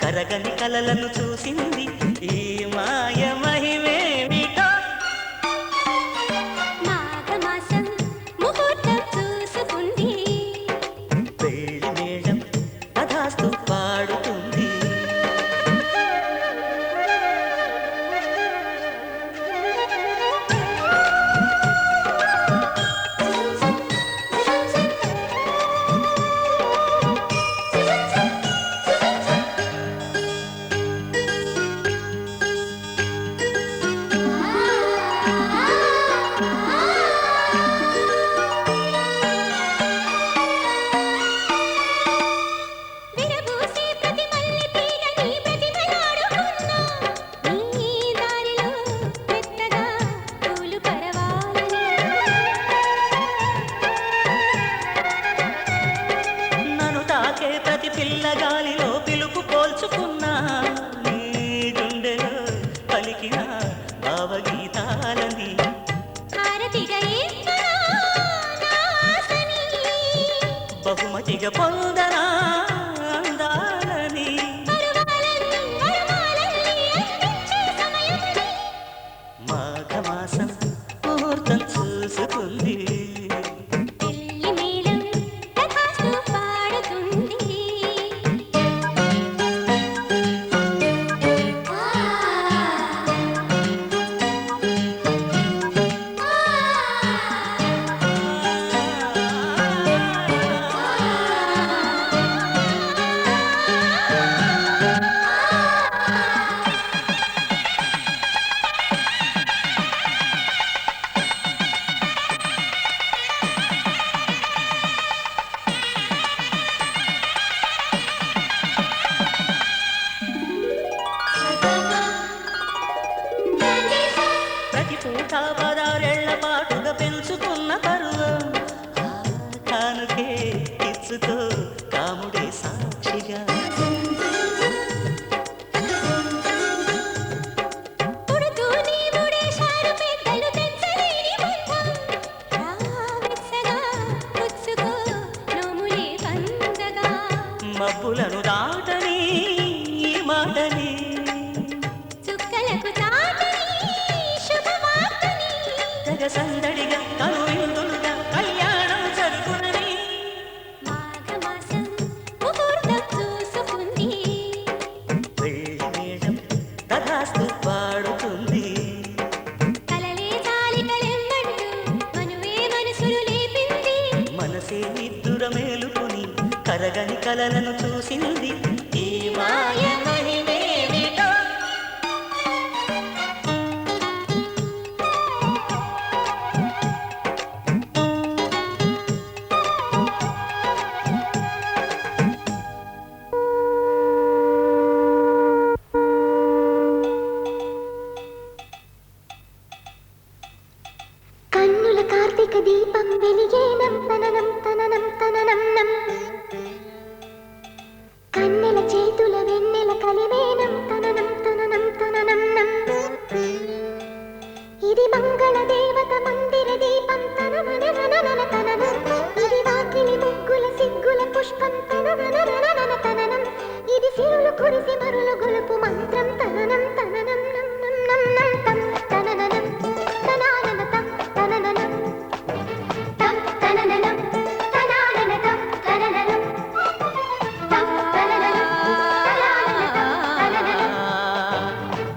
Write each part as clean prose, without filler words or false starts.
కరగని కలలను చూసింది ఈ మాయ మహిమేమిటో. మాఘమాసం ముహూర్తం చూసుకుంది, పెళ్లి మేళం తథాస్తు పాడుతుంది. విరబూసే ప్రతి మల్లె తీగని ప్రతిమలాడుకున్నా, నీ దారిలో మెత్తగా పూలు పరవాలని. నన్ను తాకే ప్రతి పిల్లగాలిలో పిలుపు పోల్చుకున్నా, నీ గుండెలో పలికిన భావగీతాలని. హారతిగా ఇస్తున్నా నా ఆశని, బహుమతిగా పొందనా అందాలని. పరువాలన్నీ వరమాలన్నీ అందించే సమయమని. మాఘమాసం ముహూర్తం చూసుకుంది, పెళ్లి మేళం తథాస్తు పాడుతుంది. ప్రతి పూట 16 పాటుగా పెంచుకున్న పరువం, ఆ కానుకే ఇచ్చుకో కాముడే సాక్షిగా. పుడుతూ నీ ముడేశారు పెద్దలు తెచ్చలేని బంధం, రావెచ్చగా పుచ్చుకో నోములే పంచగా. మబ్బులను దాటని ఈ మాటని, చుక్కలకు చాటని శుభవార్తని, తెగ సందడిగా కనువిందులుగా కళ్యాణం జరుగునని. మాఘమాసం ముహూర్తం చూసుకుంది, పెళ్లి మేళం తథాస్తు పాడుతుంది. కలలే చాలి కలెమ్మంటూ మనువే మనసులు లేపింది. మనసే నిద్దుర మేలుకుని కరగని కలలను చూసింది ఈ మాయ మహిమేమిటో. కన్నుల కార్తీక దీపం వెలిగేనం తననం తననం తననం నం, కన్నెల చేతుల వెన్నెల కలివేనం తననం తననం తననం నం. ఇది మంగళ దేవత మందిర దీపం తనననననన తననం, ఇది వాకిలి ముగ్గుల సిగ్గుల పుష్పం తనననననన తననం, ఇది సిరులు కురిసి మరులు గొలుపు మంత్రం తననం తననం నం నం నం నం తం తనననం తనానన తం తనననం తం తనననం తనానన తం తనననం తం తనననం తనానన తం తనననం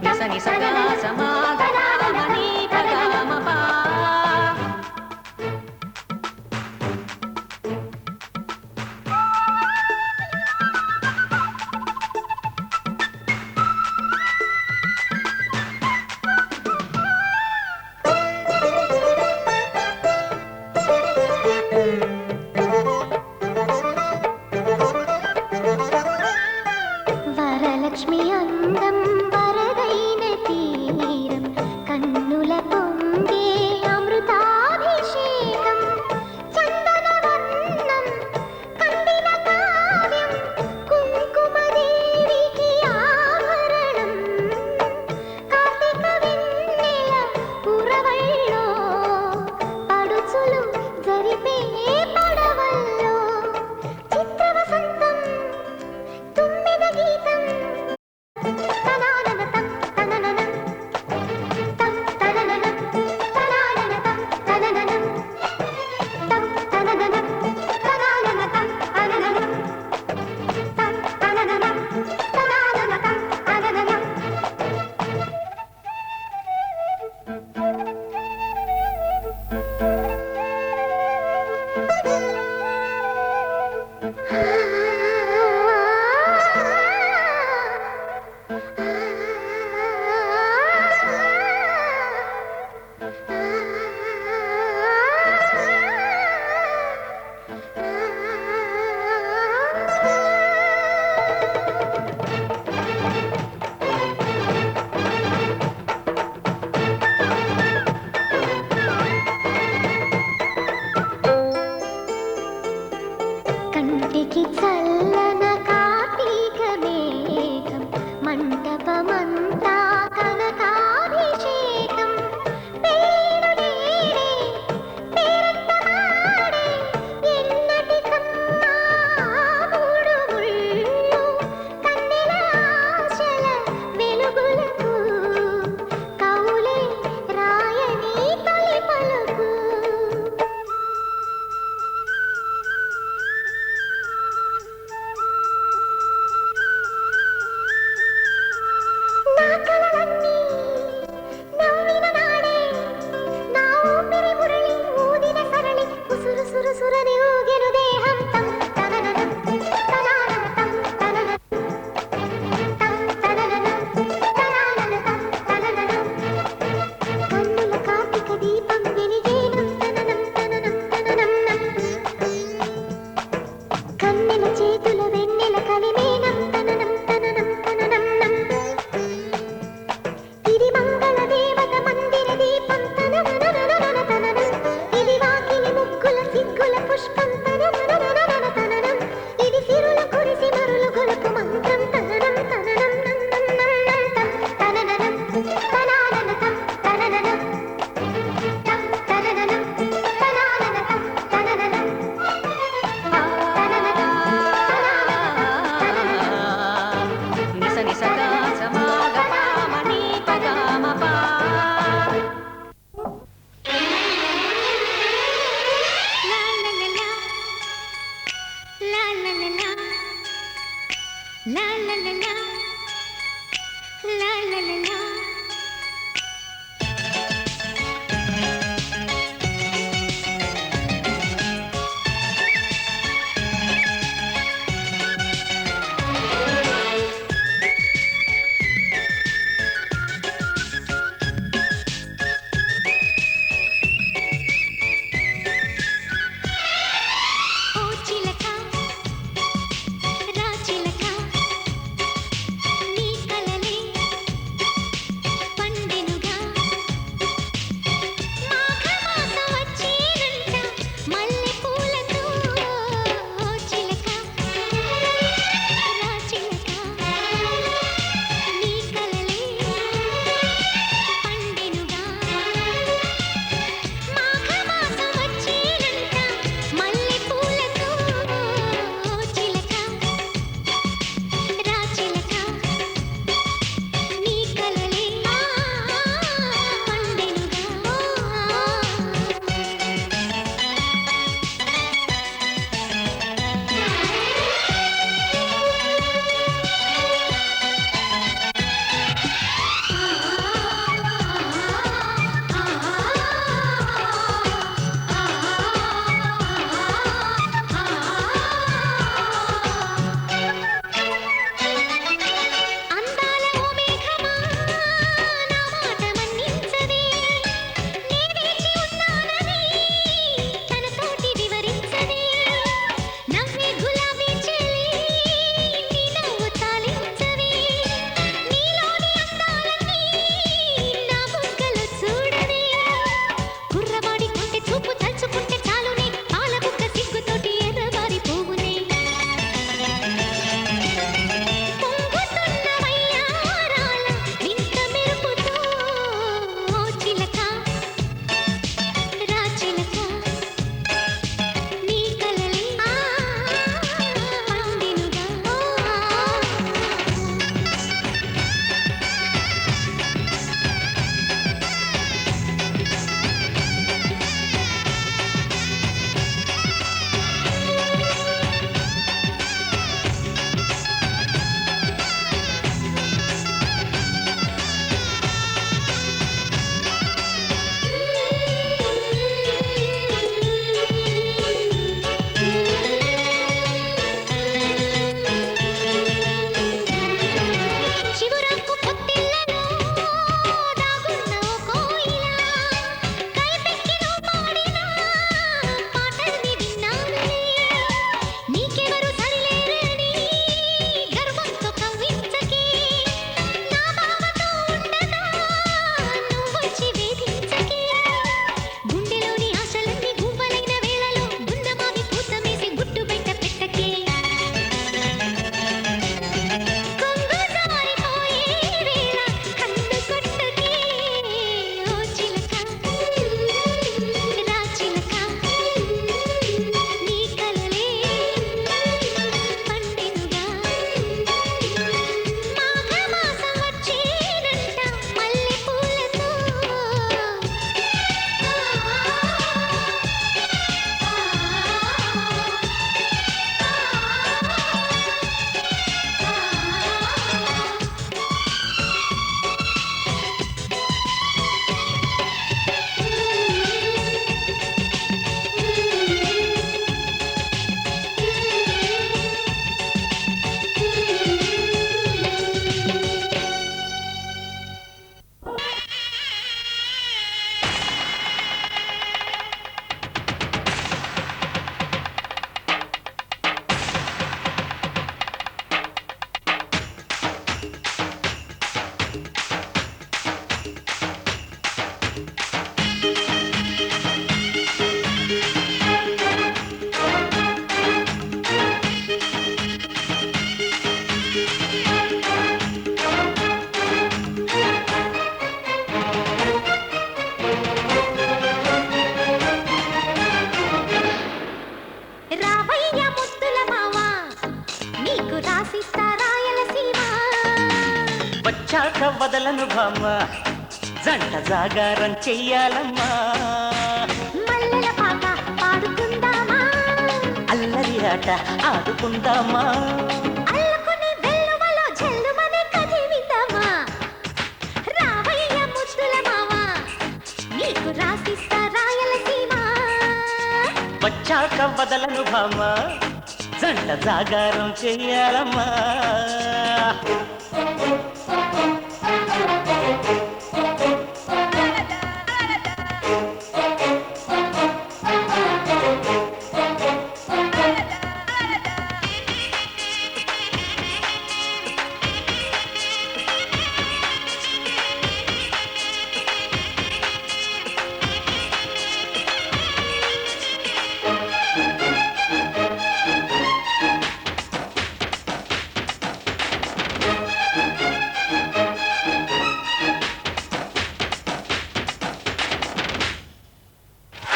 నిసని సగా సమాగమని పగమపా. వచ్చాక వదలను భామ, జంట జాగారం చెయ్యాలమ్మా. మల్లెల పాట పాడుకుందామా, అల్లరి ఆట ఆడుకుందామా. అల్లుకుని వెల్లువలో వచ్చాక వదలను భామ జంట జాగారం చెయ్యాలమ్మా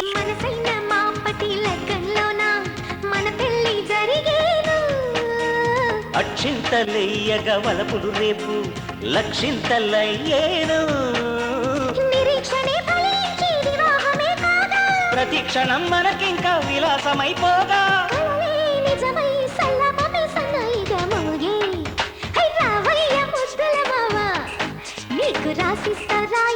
మనసైన మాపటి లగ్గంలోన మన పెళ్లి జరిగేను అక్షింతలెయ్యగ వలపులు రేపు లక్షింతలయ్యేను నిరీక్షణే ఫలించి వివాహమే కాగా ప్రతి క్షణం మనకింకా విలాసమైపోగా కలలే నిజమై సల్లమమే సన్నాయిగా మోగే హై రావయ్య ముద్దుల మావ నీకు రాసిస్తా రాయి